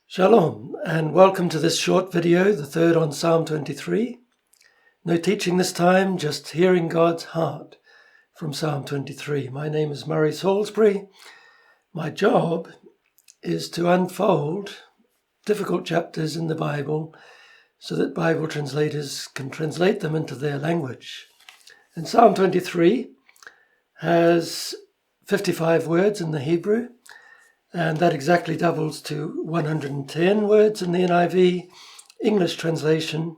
Shalom, and welcome to this short video, the third on Psalm 23. No teaching this time, just hearing God's heart from Psalm 23. My name is Murray Salisbury. My job is to unfold difficult chapters in the Bible so that Bible translators can translate them into their language. And Psalm 23 has 55 words in the Hebrew, and that exactly doubles to 110 words in the NIV English translation.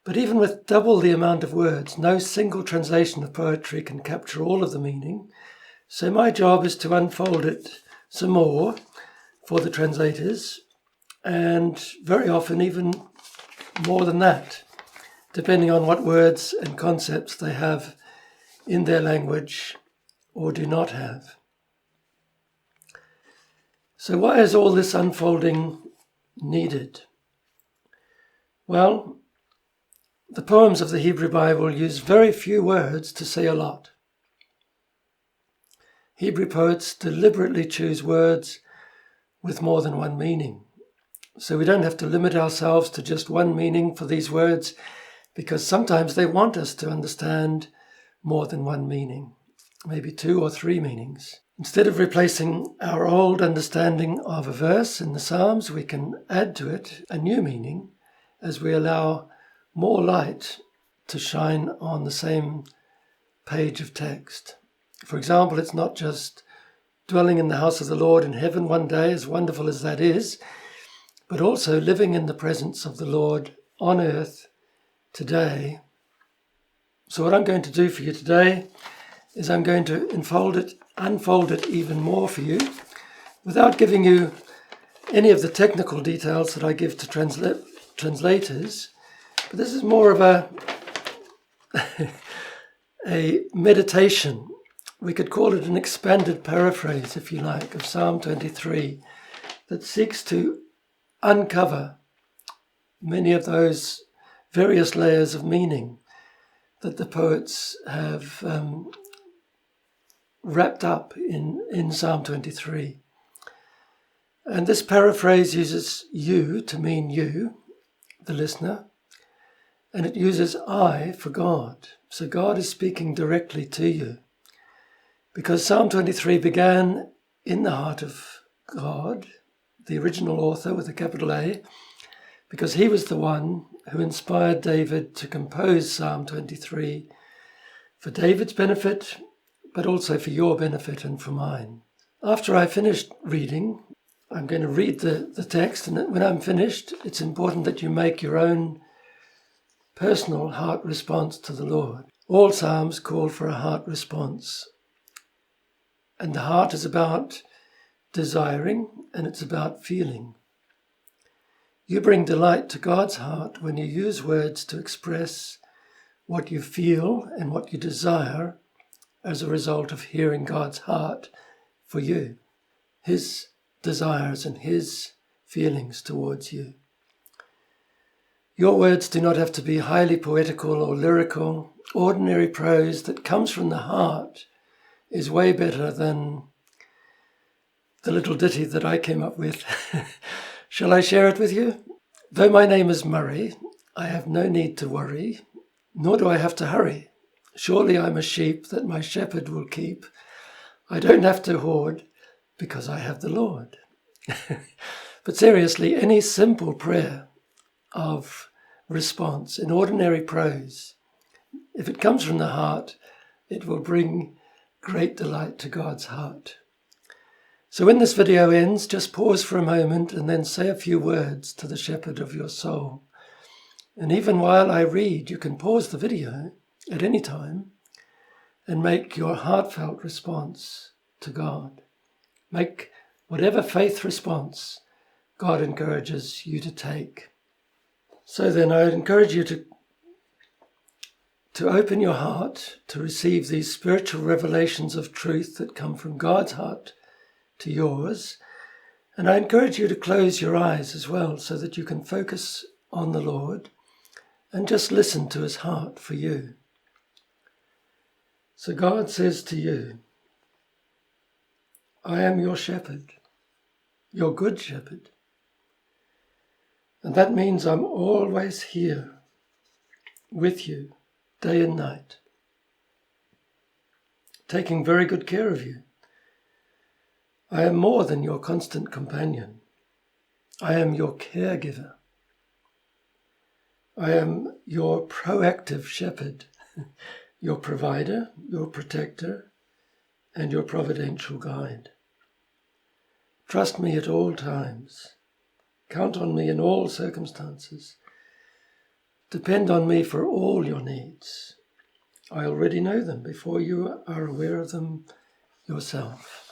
But even with double the amount of words, no single translation of poetry can capture all of the meaning. So my job is to unfold it some more for the translators, and very often even more than that, depending on what words and concepts they have in their language or do not have. So why is all this unfolding needed? Well, the poems of the Hebrew Bible use very few words to say a lot. Hebrew poets deliberately choose words with more than one meaning. So we don't have to limit ourselves to just one meaning for these words, because sometimes they want us to understand more than one meaning, maybe two or three meanings. Instead of replacing our old understanding of a verse in the Psalms, we can add to it a new meaning as we allow more light to shine on the same page of text. For example, it's not just dwelling in the house of the Lord in heaven one day, as wonderful as that is, but also living in the presence of the Lord on earth today. So what I'm going to do for you today is I'm going to unfold it even more for you without giving you any of the technical details that I give to translators. But this is more of a meditation. We could call it an expanded paraphrase, if you like, of Psalm 23 that seeks to uncover many of those various layers of meaning that the poets have wrapped up in Psalm 23. And this paraphrase uses you to mean you, the listener, and it uses I for God. So God is speaking directly to you, because Psalm 23 began in the heart of God, the original author with a capital A, because he was the one who inspired David to compose Psalm 23 for David's benefit, but also for your benefit and for mine. After I finished reading, I'm going to read the text, and when I'm finished, it's important that you make your own personal heart response to the Lord. All Psalms call for a heart response, and the heart is about desiring, and it's about feeling. You bring delight to God's heart when you use words to express what you feel and what you desire as a result of hearing God's heart for you, his desires and his feelings towards you. Your words do not have to be highly poetical or lyrical. Ordinary prose that comes from the heart is way better than the little ditty that I came up with. Shall I share it with you? Though my name is Murray, I have no need to worry, nor do I have to hurry. Surely I'm a sheep that my shepherd will keep. I don't have to hoard because I have the Lord. But seriously, any simple prayer of response in ordinary prose, if it comes from the heart, it will bring great delight to God's heart. So when this video ends, just pause for a moment and then say a few words to the shepherd of your soul. And even while I read, you can pause the video at any time and make your heartfelt response to God. Make whatever faith response God encourages you to take. So then I would encourage you to open your heart to receive these spiritual revelations of truth that come from God's heart to yours. And I encourage you to close your eyes as well so that you can focus on the Lord and just listen to his heart for you. So God says to you, I am your shepherd, your good shepherd. And that means I'm always here with you, day and night, taking very good care of you. I am more than your constant companion. I am your caregiver. I am your proactive shepherd, your provider, your protector, and your providential guide. Trust me at all times. Count on me in all circumstances. Depend on me for all your needs. I already know them before you are aware of them yourself.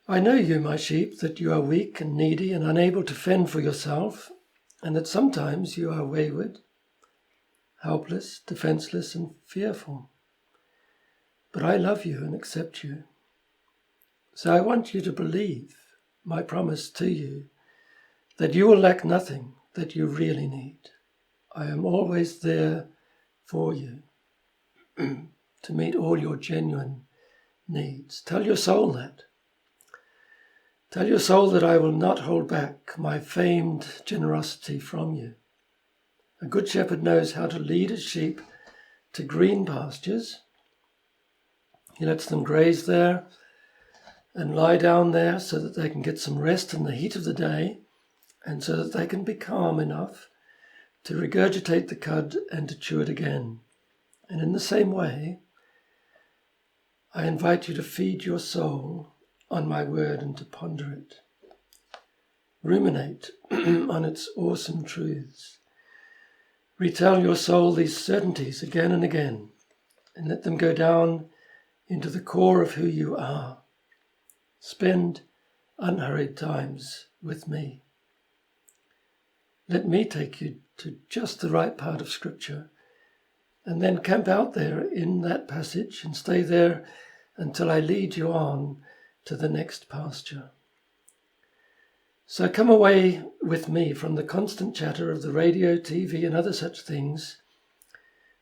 I know you, my sheep, that you are weak and needy and unable to fend for yourself, and that sometimes you are wayward, helpless, defenseless, and fearful. But I love you and accept you. So I want you to believe my promise to you that you will lack nothing that you really need. I am always there for you to meet all your genuine needs. Tell your soul that. Tell your soul that I will not hold back my famed generosity from you. A good shepherd knows how to lead his sheep to green pastures. He lets them graze there and lie down there so that they can get some rest in the heat of the day and so that they can be calm enough to regurgitate the cud and to chew it again. And in the same way, I invite you to feed your soul on my word and to ponder it. Ruminate on its awesome truths. Retell your soul these certainties again and again, and let them go down into the core of who you are. Spend unhurried times with me. Let me take you to just the right part of Scripture, and then camp out there in that passage and stay there until I lead you on to the next pasture. So come away with me from the constant chatter of the radio, TV, and other such things,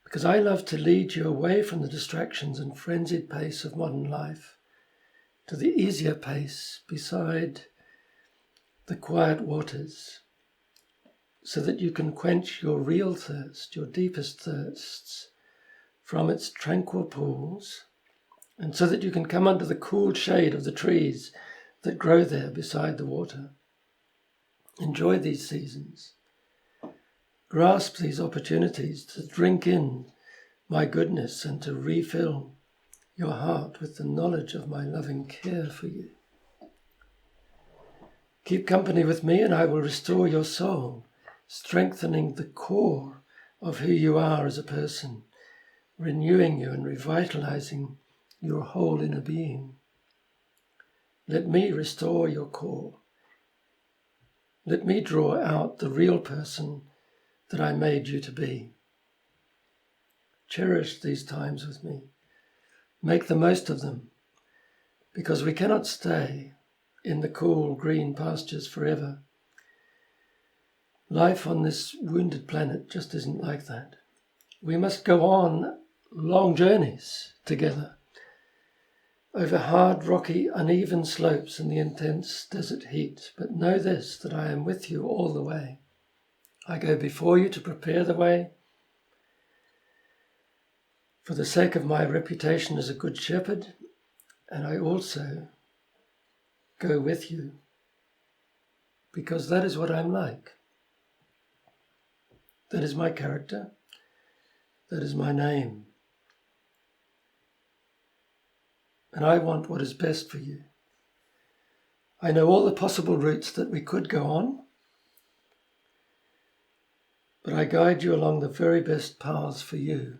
because I love to lead you away from the distractions and frenzied pace of modern life to the easier pace beside the quiet waters, so that you can quench your real thirst, your deepest thirsts, from its tranquil pools, and so that you can come under the cool shade of the trees that grow there beside the water. Enjoy these seasons. Grasp these opportunities to drink in my goodness and to refill your heart with the knowledge of my loving care for you. Keep company with me and I will restore your soul, strengthening the core of who you are as a person, renewing you and revitalizing your whole inner being. Let me restore your core. Let me draw out the real person that I made you to be. Cherish these times with me. Make the most of them, because we cannot stay in the cool green pastures forever. Life on this wounded planet just isn't like that. We must go on long journeys together over hard, rocky, uneven slopes in the intense desert heat. But know this, that I am with you all the way. I go before you to prepare the way. For the sake of my reputation as a good shepherd, and I also go with you, because that is what I'm like. That is my character. That is my name. And I want what is best for you. I know all the possible routes that we could go on, but I guide you along the very best paths for you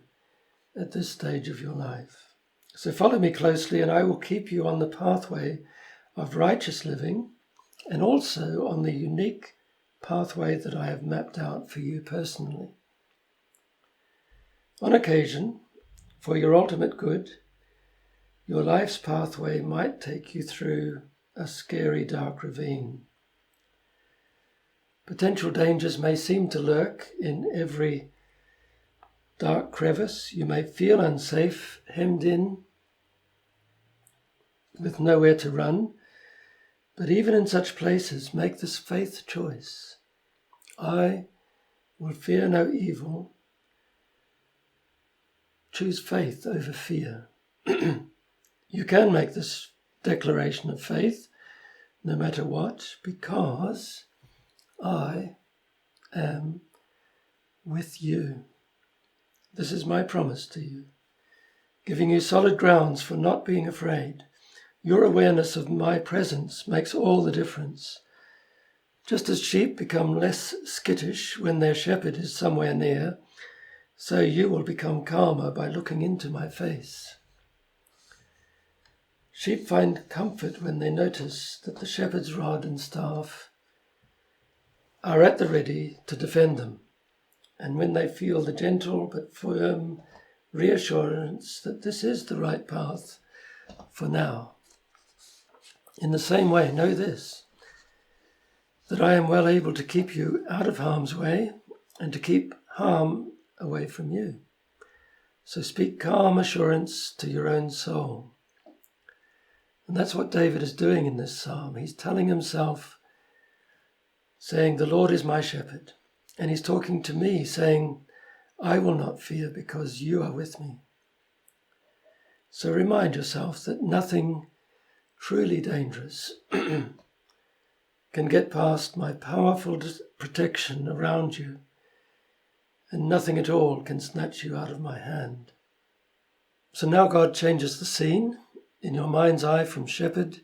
at this stage of your life. So follow me closely and I will keep you on the pathway of righteous living and also on the unique pathway that I have mapped out for you personally. On occasion, for your ultimate good, your life's pathway might take you through a scary dark ravine. Potential dangers may seem to lurk in every dark crevice. You may feel unsafe, hemmed in, with nowhere to run. But even in such places, make this faith choice. I will fear no evil. Choose faith over fear. You can make this declaration of faith no matter what, because I am with you. This is my promise to you, giving you solid grounds for not being afraid. Your awareness of my presence makes all the difference. Just as sheep become less skittish when their shepherd is somewhere near, so you will become calmer by looking into my face. Sheep find comfort when they notice that the shepherd's rod and staff are at the ready to defend them, and when they feel the gentle but firm reassurance that this is the right path for now. In the same way, know this, that I am well able to keep you out of harm's way and to keep harm away from you. So speak calm assurance to your own soul. And that's what David is doing in this psalm. He's telling himself, saying, the Lord is my shepherd. And he's talking to me, saying, I will not fear because you are with me. So remind yourself that nothing truly dangerous can get past my powerful protection around you, and nothing at all can snatch you out of my hand. So now God changes the scene in your mind's eye from shepherd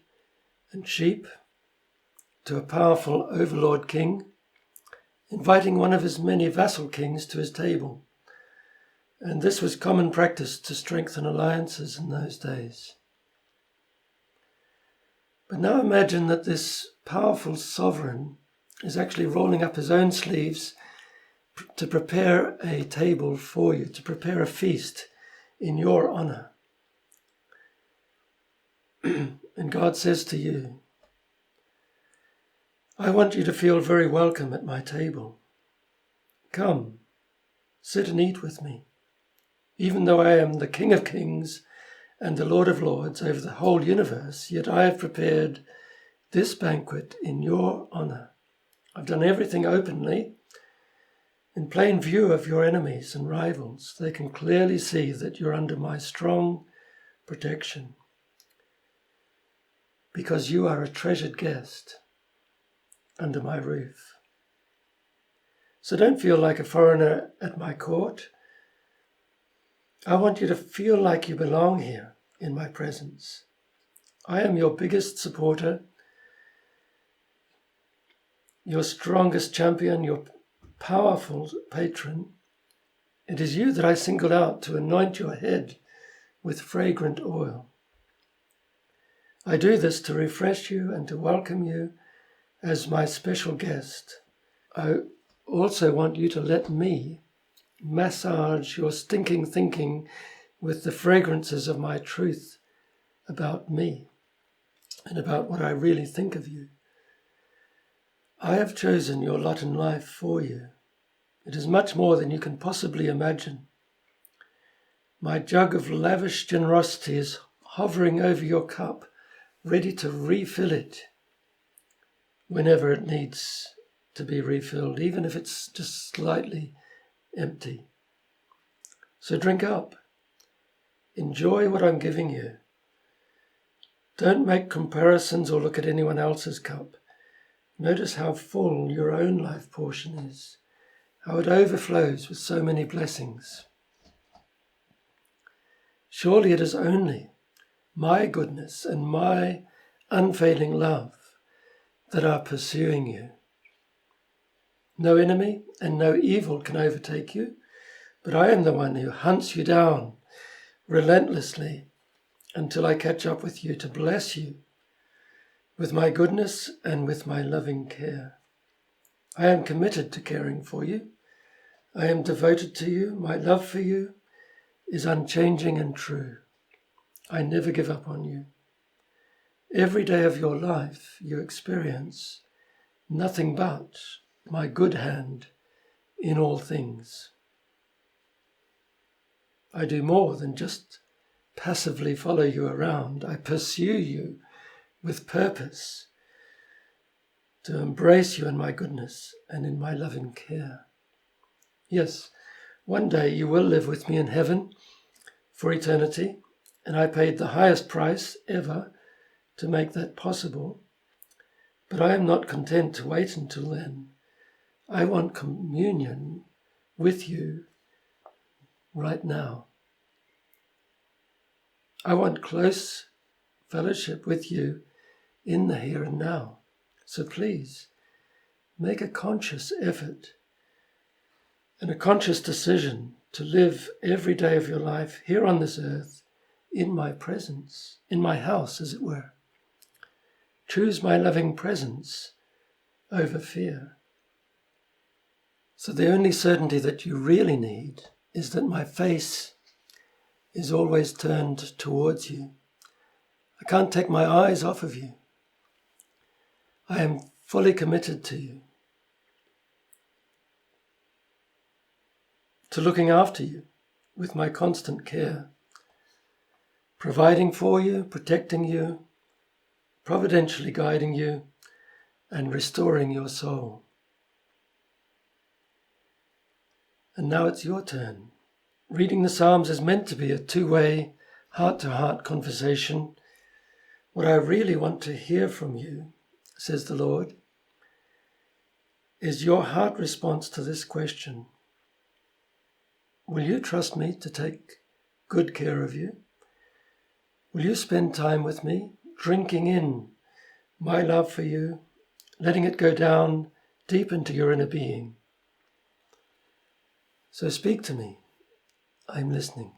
and sheep to a powerful overlord king, inviting one of his many vassal kings to his table. And this was common practice to strengthen alliances in those days. But now imagine that this powerful sovereign is actually rolling up his own sleeves to prepare a table for you, to prepare a feast in your honor. And God says to you, I want you to feel very welcome at my table. Come, sit and eat with me. Even though I am the King of Kings and the Lord of Lords over the whole universe, yet I have prepared this banquet in your honor. I've done everything openly, in plain view of your enemies and rivals. They can clearly see that you're under my strong protection, because you are a treasured guest under my roof. So don't feel like a foreigner at my court. I want you to feel like you belong here in my presence. I am your biggest supporter, your strongest champion, your powerful patron. It is you that I singled out to anoint your head with fragrant oil. I do this to refresh you and to welcome you as my special guest. I also want you to let me massage your stinking thinking with the fragrances of my truth about me and about what I really think of you. I have chosen your lot in life for you. It is much more than you can possibly imagine. My jug of lavish generosity is hovering over your cup, ready to refill it whenever it needs to be refilled, even if it's just slightly empty. So drink up. Enjoy what I'm giving you. Don't make comparisons or look at anyone else's cup. Notice how full your own life portion is, how it overflows with so many blessings. Surely it is only my goodness and my unfailing love that are pursuing you. No enemy and no evil can overtake you, but I am the one who hunts you down relentlessly until I catch up with you to bless you with my goodness and with my loving care. I am committed to caring for you. I am devoted to you. My love for you is unchanging and true. I never give up on you. Every day of your life you experience nothing but my good hand in all things. I do more than just passively follow you around. I pursue you with purpose to embrace you in my goodness and in my loving care. Yes, one day you will live with me in heaven for eternity, and I paid the highest price ever to make that possible. But I am not content to wait until then. I want communion with you right now. I want close fellowship with you in the here and now. So please, make a conscious effort and a conscious decision to live every day of your life here on this earth in my presence, in my house, as it were. Choose my loving presence over fear. So the only certainty that you really need is that my face is always turned towards you. I can't take my eyes off of you. I am fully committed to you, to looking after you with my constant care, providing for you, protecting you, providentially guiding you, and restoring your soul. And now it's your turn. Reading the Psalms is meant to be a two-way, heart-to-heart conversation. What I really want to hear from you, says the Lord, is your heart response to this question. Will you trust me to take good care of you? Will you spend time with me, drinking in my love for you, letting it go down deep into your inner being? So speak to me. I'm listening.